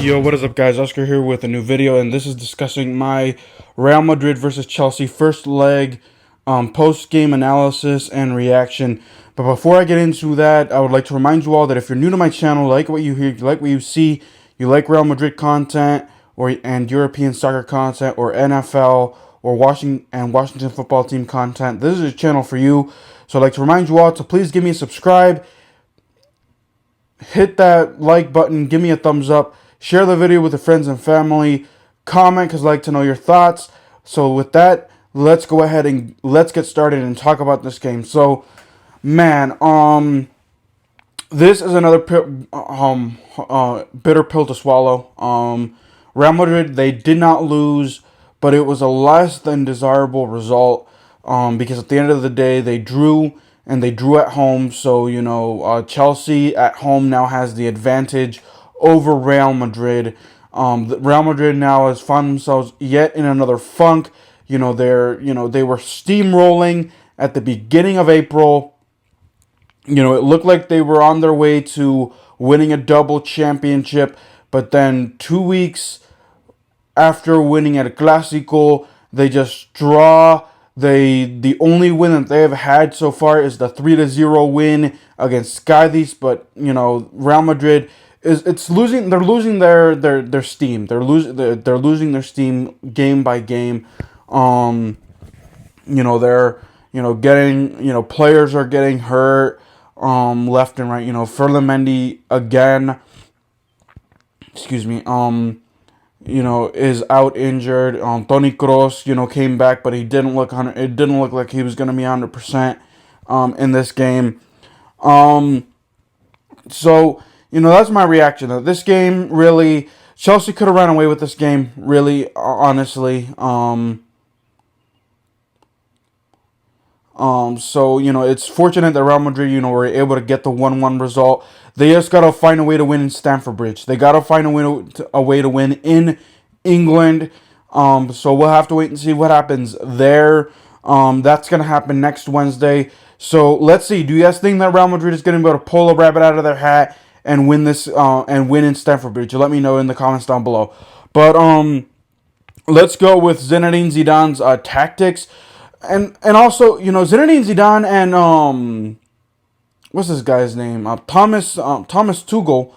Yo, what is up, guys? Oscar here with a new video, and this is discussing my Real Madrid versus Chelsea first leg post-game analysis and reaction. But before I get into that, I would like to remind you all that if you're new to my channel, like what you hear, you like what you see, you like Real Madrid content and European soccer content or NFL or Washington football team content, this is a channel for you. So I'd like to remind you all to please give me a subscribe, hit that like button, give me a thumbs up, share the video with your friends and family, comment because I'd like to know your thoughts. So with that, let's go ahead and let's get started and talk about this game. So, man, this is another bitter pill to swallow. Real Madrid, they did not lose, but it was a less than desirable result because at the end of the day, they drew, and they drew at home. So, Chelsea at home now has the advantage over Real Madrid. Real Madrid now has found themselves yet in another funk. They were steamrolling at the beginning of April. It looked like they were on their way to winning a double championship, but then 2 weeks after winning at a Clásico, they just draw. The only win that they have had so far is the 3-0 win against Cádiz, but Real Madrid it's losing. They're losing their steam. They're losing their steam game by game. They're getting players are getting hurt left and right. Ferland Mendy again. Excuse me. Is out injured. Toni Kroos, came back, but it didn't look like he was going to be 100% in this game. So, that's my reaction to this game. Really, Chelsea could have ran away with this game, really, honestly. So, it's fortunate that Real Madrid, were able to get the 1-1 result. They just got to find a way to win in Stamford Bridge. They got to find a way to win in England. So we'll have to wait and see what happens there. That's going to happen next Wednesday. So let's see. Do you guys think that Real Madrid is going to be able to pull a rabbit out of their hat and win this and win in Stamford Bridge? Let me know in the comments down below. But let's go with Zinedine Zidane's tactics. And also, Zinedine Zidane and what's this guy's name? Thomas Tuchel.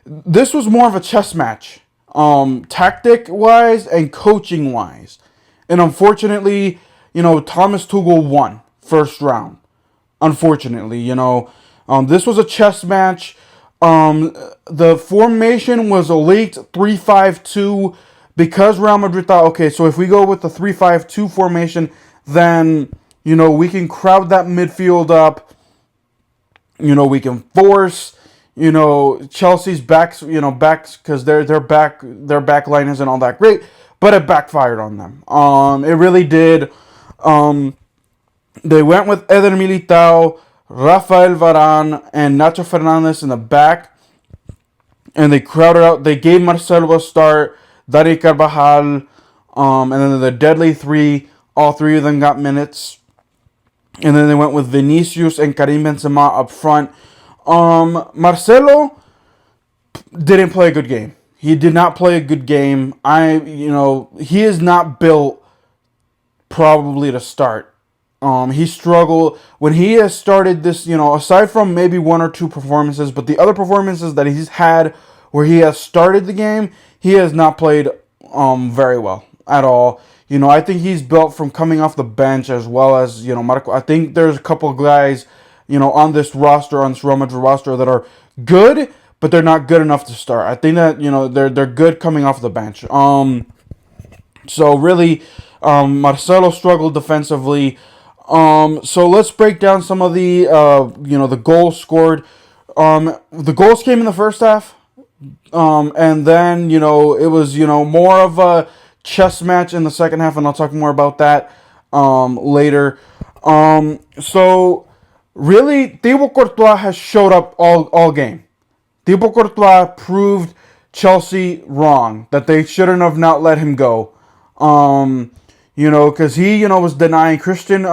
This was more of a chess match, tactic wise and coaching wise. And unfortunately, Thomas Tuchel won first round. Unfortunately, this was a chess match. The formation was a leaked 3-5-2. Because Real Madrid thought, okay, so if we go with the 3-5-2 formation, then, we can crowd that midfield up. We can force, Chelsea's backs, because their back line isn't all that great, but it backfired on them. It really did. They went with Eder Militao, Rafael Varane, and Nacho Fernandez in the back, and they crowded out. They gave Marcelo a start. Dani Carvajal, and then the deadly three, all three of them got minutes. And then they went with Vinicius and Karim Benzema up front. Marcelo didn't play a good game. He did not play a good game. He is not built probably to start. He struggled when he has started this, aside from maybe 1 or 2 performances, but the other performances that he's had where he has started the game, he has not played very well at all. I think he's built from coming off the bench as well as, Marco. I think there's a couple of guys, on this roster, on this Real Madrid roster that are good, but they're not good enough to start. I think that, they're good coming off the bench. So really, Marcelo struggled defensively. So let's break down some of the, the goals scored. The goals came in the first half. And then, it was, more of a chess match in the second half, and I'll talk more about that later. So, really, Thibaut Courtois has showed up all game. Thibaut Courtois proved Chelsea wrong, that they shouldn't have not let him go. Because he, was denying Christian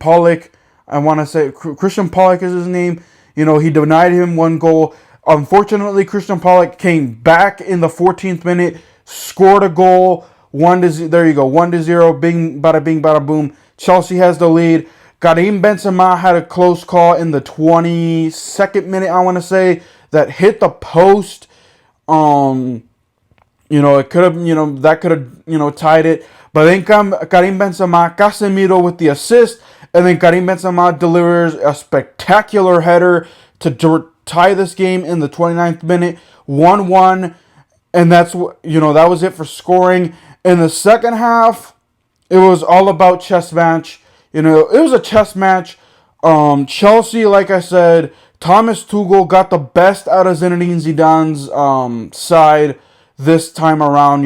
Pollock. I want to say Christian Pollock is his name. He denied him one goal. Unfortunately, Christian Pollock came back in the 14th minute, scored a goal. There you go, 1-0. Bing, bada bing, bada boom. Chelsea has the lead. Karim Benzema had a close call in the 22nd minute, I want to say, that hit the post. It could have, that could have, tied it. But then Karim Benzema, Casemiro with the assist, and then Karim Benzema delivers a spectacular header to tie this game in the 29th minute, 1-1, and that was it for scoring. In the second half, it was all about chess match. It was a chess match. Chelsea, like I said, Thomas Tuchel got the best out of Zinedine Zidane's side this time around.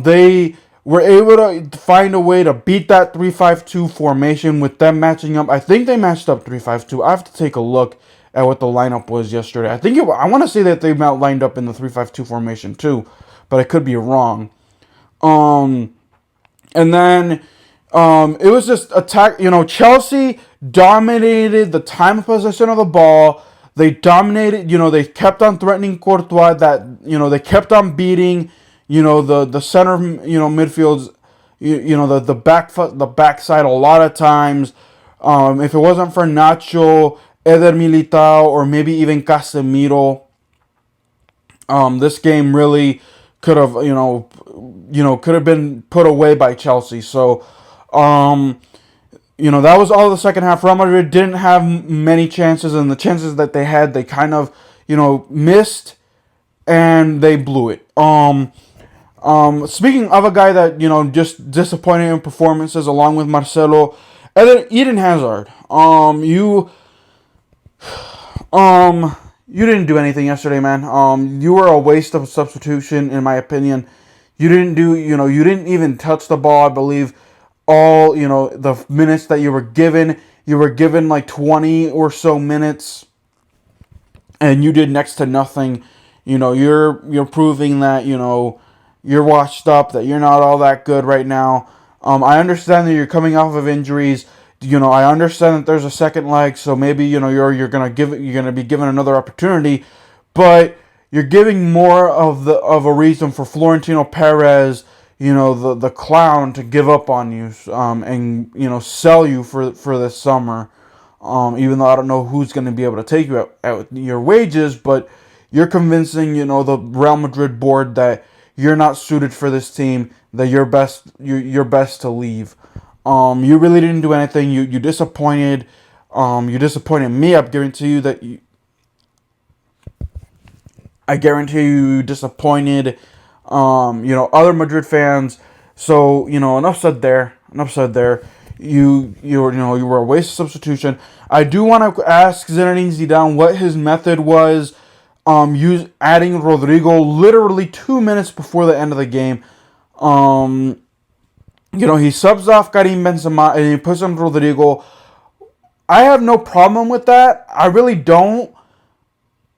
They were able to find a way to beat that 3-5-2 formation with them matching up. I think they matched up 3-5-2. I have to take a look at what the lineup was yesterday. I want to say that they lined up in the 3-5-2 formation too, but I could be wrong. And then it was just attack. Chelsea dominated the time of possession of the ball. They dominated. They kept on threatening Courtois. They kept on beating. The center. Midfields. The backside a lot of times. If it wasn't for Nacho, Eder Militao, or maybe even Casemiro, this game really could have could have been put away by Chelsea. So that was all the second half. Real Madrid didn't have many chances, and the chances that they had, they kind of missed, and they blew it. Speaking of a guy that just disappointed in performances, along with Marcelo, and then Eden Hazard. You didn't do anything yesterday, man. You were a waste of a substitution, in my opinion. You didn't even touch the ball, I believe. All, the minutes that you were given like 20 or so minutes, and you did next to nothing. You're proving that, you're washed up, that you're not all that good right now. I understand that you're coming off of injuries. I understand that there's a second leg, so maybe you're gonna be given another opportunity, but you're giving more of a reason for Florentino Perez, the clown, to give up on you, and sell you for this summer. Even though I don't know who's going to be able to take you at your wages, but you're convincing the Real Madrid board that you're not suited for this team, that you're best to leave. You really didn't do anything. You disappointed. You disappointed me. I guarantee you disappointed other Madrid fans. So enough said there. You were a waste of substitution. I do want to ask Zinedine Zidane what his method was. Adding Rodrigo literally 2 minutes before the end of the game. He subs off Karim Benzema and he puts on Rodrigo. I have no problem with that. I really don't.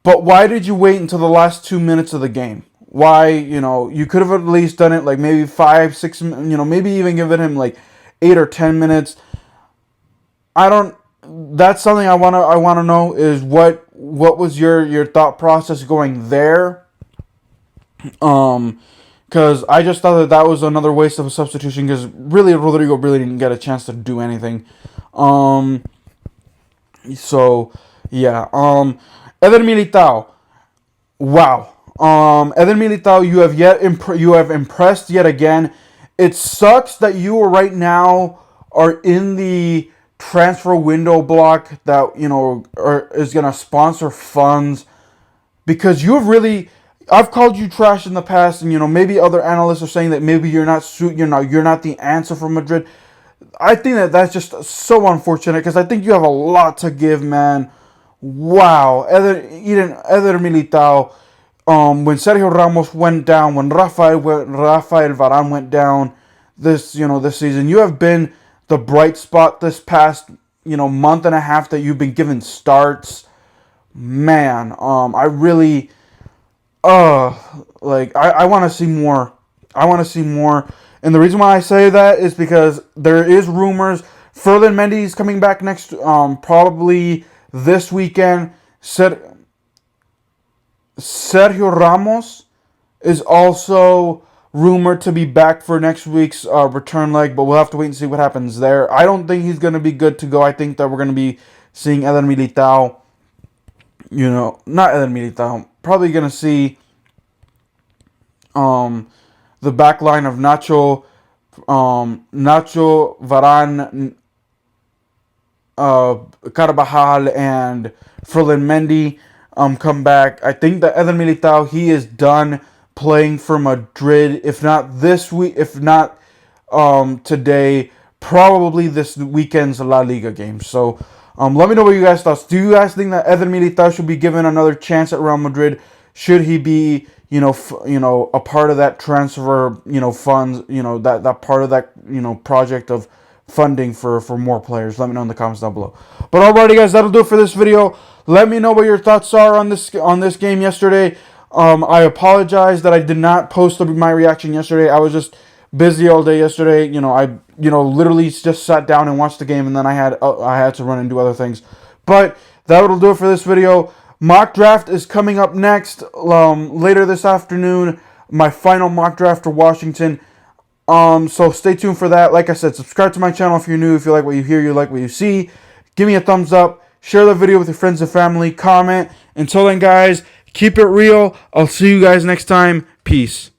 But why did you wait until the last 2 minutes of the game? Why, you could have at least done it like maybe 5, 6, maybe even given him like 8 or 10 minutes. That's something I want to know is what was your thought process going there? Because I just thought that was another waste of a substitution, because really Rodrigo really didn't get a chance to do anything. So yeah. Eder Militao. Wow. Eder Militao, you have impressed yet again. It sucks that you right now are in the transfer window block that is gonna sponsor funds, because I've called you trash in the past, and maybe other analysts are saying that maybe you're not the answer for Madrid. I think that's just so unfortunate, because I think you have a lot to give, man. Wow, Eder Militao. When Sergio Ramos went down, when Rafael Varane went down this season, you have been the bright spot this past month and a half that you've been given starts. Man, I really I want to see more. And the reason why I say that is because there is rumors Ferland Mendy's coming back next probably this weekend. Sergio Ramos is also rumored to be back for next week's return leg, but we'll have to wait and see what happens there. I don't think he's going to be good to go. I think that we're going to be seeing Eder Militao. Not Eder Militao. Probably going to see the back line of Nacho, Varane, Carvajal, and Ferland Mendy come back. I think that Eder Militao, he is done playing for Madrid. If not this week, if not today, probably this weekend's La Liga game. So let me know what you guys thought. Do you guys think that Eder Militao should be given another chance at Real Madrid? Should he be, a part of that transfer, funds, that part of that, project of funding for more players? Let me know in the comments down below. But alrighty, guys, that'll do it for this video. Let me know what your thoughts are on this game yesterday. I apologize that I did not post my reaction yesterday. I was just busy all day yesterday. I literally just sat down and watched the game, and then I had to run and do other things. But that'll do it for this video. Mock draft is coming up next later this afternoon. My final mock draft for Washington. So stay tuned for that. Like I said, subscribe to my channel if you're new. If you like what you hear, you like what you see, give me a thumbs up. Share the video with your friends and family. Comment. Until then, guys, keep it real. I'll see you guys next time. Peace.